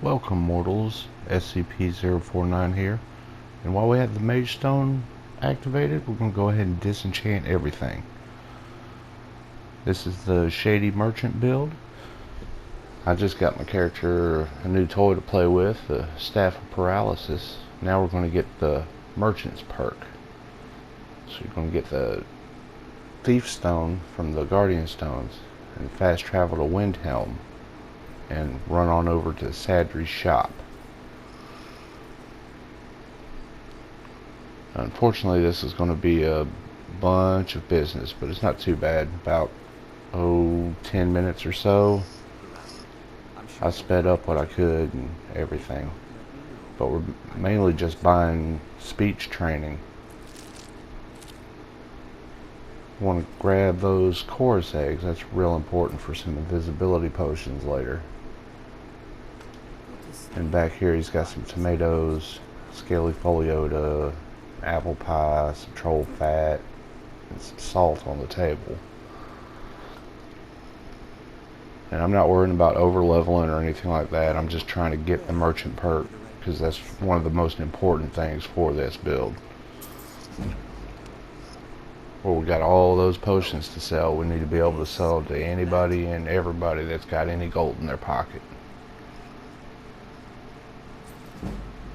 Welcome mortals, SCP-049 here, and while we have the Mage Stone activated, we're going to go ahead and disenchant everything. This is the Shady Merchant build. I just got my character a new toy to play with, the Staff of Paralysis. Now we're going to get the Merchant's Perk. So you're going to get the Thief Stone from the Guardian Stones, and fast travel to Windhelm, and run on over to Sadri's shop. Unfortunately, this is going to be a bunch of business, but it's not too bad. About 10 minutes or so. I sped up what I could and everything, but we're mainly just buying speech training. Want to grab those chorus eggs. That's real important for some invisibility potions later. And back here he's got some tomatoes, scaly foliota, apple pie, some troll fat, and some salt on the table. And I'm not worrying about over leveling or anything like that. I'm just trying to get the merchant perk, because that's one of the most important things for this build. Well, we got all those potions to sell. We need to be able to sell to anybody and everybody that's got any gold in their pocket.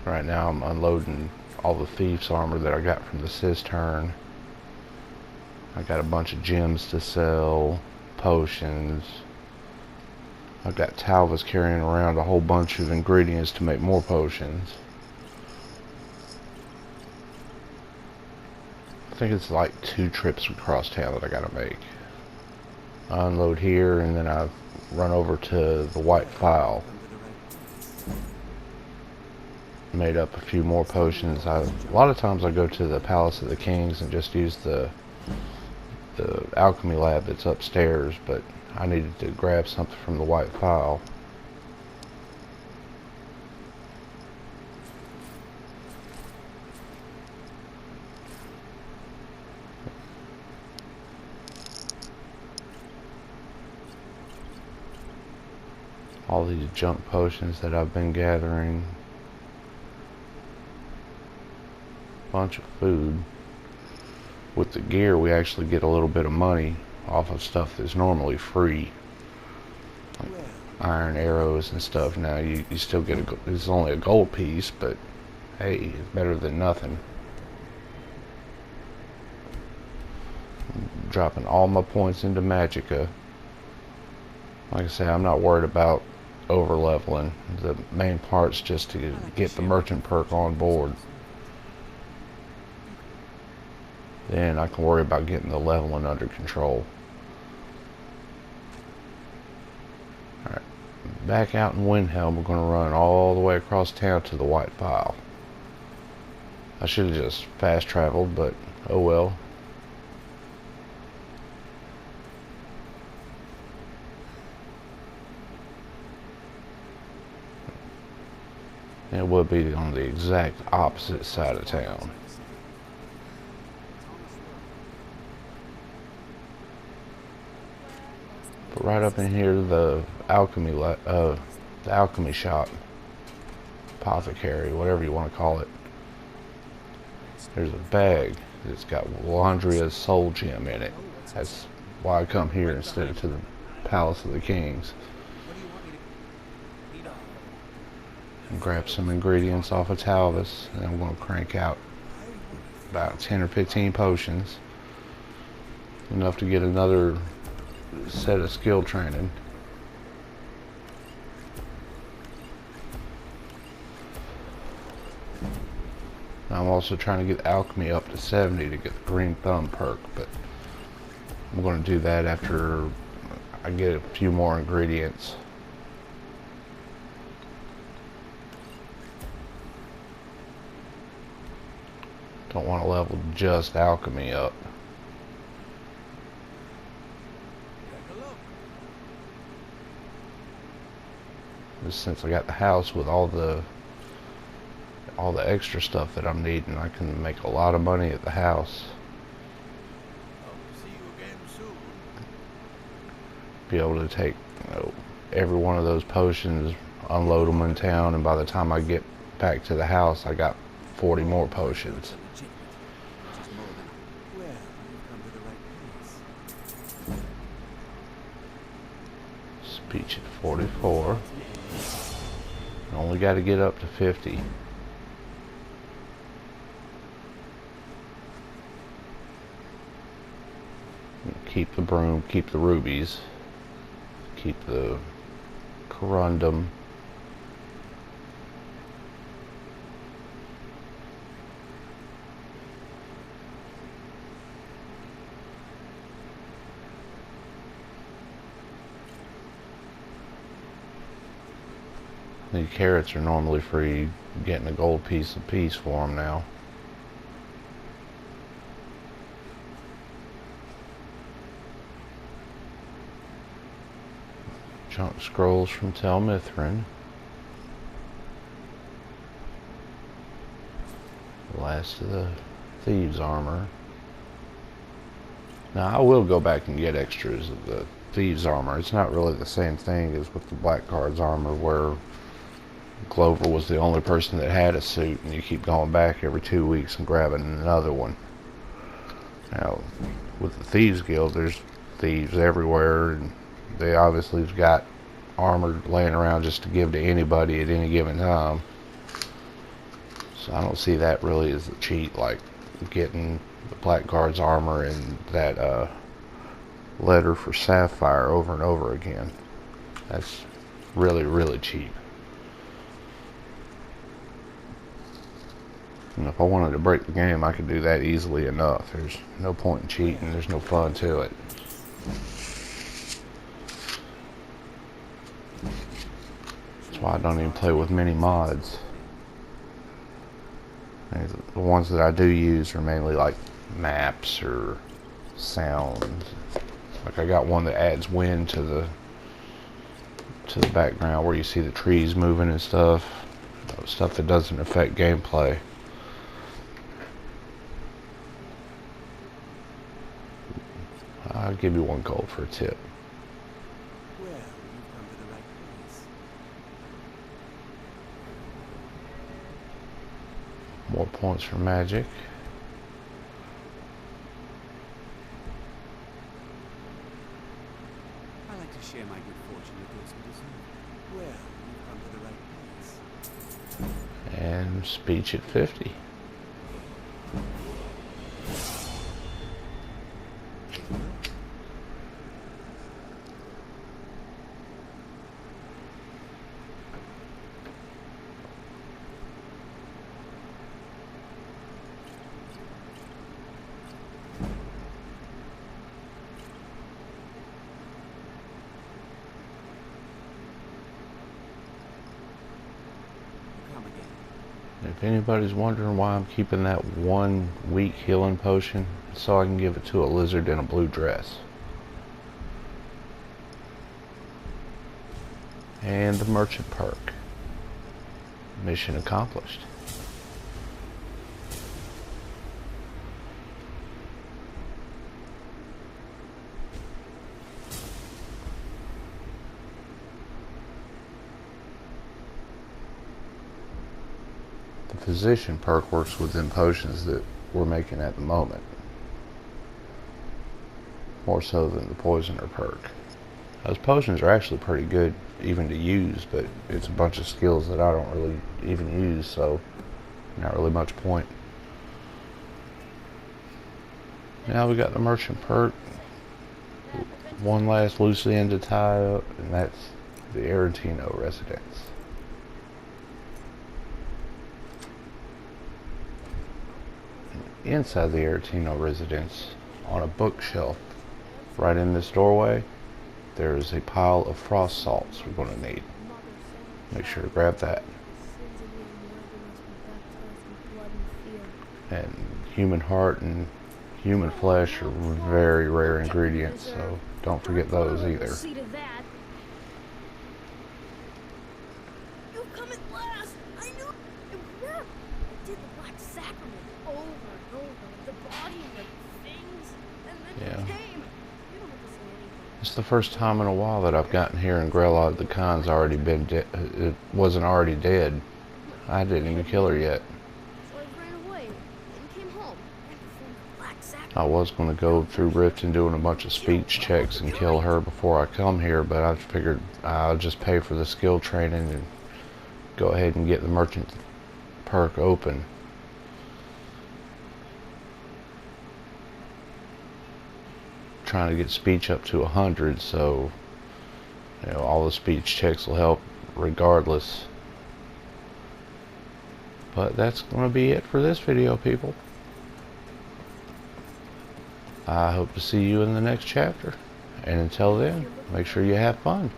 Right now I'm unloading all the thief's armor that I got from the cistern. I got a bunch of gems to sell, potions. I've got Talvas carrying around a whole bunch of ingredients to make more potions. I think it's like 2 trips across town that I gotta make. I unload here and then I run over to the White Phial. Made up a few more potions. A lot of times I go to the Palace of the Kings and just use the alchemy lab that's upstairs, but I needed to grab something from the White Phial. All these junk potions that I've been gathering. Bunch of food. With the gear we actually get a little bit of money off of stuff that's normally free, like iron arrows and stuff. Now you still get it's only a gold piece, but hey, it's better than nothing. I'm dropping all my points into Magicka. Like I say, I'm not worried about over leveling. The main part's just to get the merchant perk on board. Then I can worry about getting the leveling under control. Alright, back out in Windhelm, we're going to run all the way across town to the White Phial. I should have just fast traveled, but oh well. It would be on the exact opposite side of town. But right up in here, the alchemy shop, apothecary, whatever you want to call it. There's a bag that's got Wandria's soul gem in it. That's why I come here instead of to the Palace of the Kings. And grab some ingredients off of Talvas, and I'm going to crank out about 10 or 15 potions. Enough to get another set of skill training. I'm also trying to get alchemy up to 70 to get the green thumb perk, but I'm going to do that after I get a few more ingredients. Don't want to level just alchemy up. Just since I got the house with all the extra stuff that I'm needing, I can make a lot of money at the house. Be able to take every one of those potions unload them in town, and by the time I get back to the house, I got 40 more potions. Speech at 44. Only got to get up to 50. Keep the broom, keep the rubies, keep the corundum. The carrots are normally free, getting a gold piece apiece for them now. Chunk scrolls from Tel Mithrin. Last of the thieves' armor. Now I will go back and get extras of the thieves' armor. It's not really the same thing as with the Blackguard's armor, where Glover was the only person that had a suit, and you keep going back every 2 weeks and grabbing another one. Now, with the Thieves Guild, there's thieves everywhere, and they obviously have got armor laying around just to give to anybody at any given time. So I don't see that really as a cheat, like getting the Blackguard's armor and that letter for Sapphire over and over again. That's really, really cheap. And if I wanted to break the game, I could do that easily enough. There's no point in cheating. There's no fun to it. That's why I don't even play with many mods. And the ones that I do use are mainly like maps or sounds. Like I got one that adds wind to the background where you see the trees moving and stuff. Stuff that doesn't affect gameplay. I'll give you 1 gold for a tip. Well, you've come to the right place. More points for magic. I like to share my good fortune with those who deserve it. Well, you've come to the right place. And speech at 50. If anybody's wondering why I'm keeping that 1 week healing potion, so I can give it to a lizard in a blue dress. And the merchant perk. Mission accomplished. The physician perk works within potions that we're making at the moment. More so than the poisoner perk. Those potions are actually pretty good even to use, but it's a bunch of skills that I don't really even use, so not really much point. Now we got the merchant perk. One last loose end to tie up, and that's the Aretino residence. Inside the Aretino residence, on a bookshelf, right in this doorway, there is a pile of frost salts we're going to need. Make sure to grab that. And human heart and human flesh are very rare ingredients, so don't forget those either. You've come at last! I knew it worked! I did the Black Sacrament over and over, the body and the things, and then Yeah. you came. You don't have to say anything. It's the first time in a while that I've gotten here and Grelog the Khan's already been dead. It wasn't already dead. I didn't even kill her yet. So I ran away and came home. And performed the black sack. I was going to go through Rift and doing a bunch of speech checks and kill her before I come here, but I figured I'll just pay for the skill training and go ahead and get the merchant perk open. Trying to get speech up to 100, so you know all the speech checks will help regardless. But that's going to be it for this video, people. I hope to see you in the next chapter, and until then, make sure you have fun.